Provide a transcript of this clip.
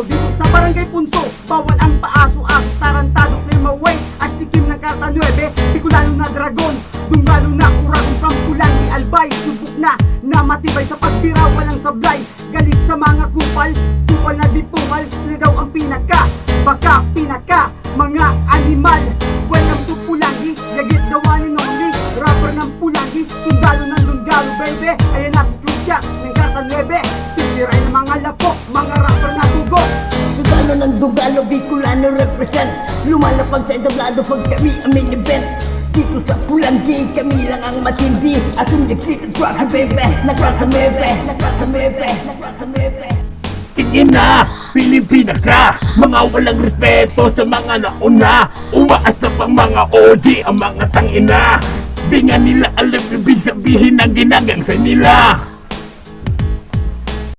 Dugalo dito sa Barangay Punso. Bawal ang paaso-aso, tarantado, Climaway at tikim ng Karta 9. Bicolano na dragon, Dunggalo na uragon from Pulangi, Albay. Subok na matibay sa pagbira, walang sablay. Galit sa mga kupal, kupal na di pumal. Sila daw ang pinaka, baka pinaka mga animal. Welcome to Pulangi, yagit the one and only rapper ng Pulangi, sundalo ng Dunggalo baby. Ayan na si Trusya ng Karta 9. Titiray ng mga lapok, mga rapper na tugo. Sundalo ng Dunggalo, Bicolano represent. Lumalapag sa entablado pag kami ang main event. Dito sa Pulangi, kami lang ang matindi. Asong nagsit at rock baby, nag-rock sa mebe, nag-rock sa mebe, nag-rock sa mebe. Tingin na, Pilipina ka, mga walang respeto sa mga nauna. Umaasa pang mga OG ang mga tangina. Di nga nila alam ibig sabihin ng ginagang sa nila.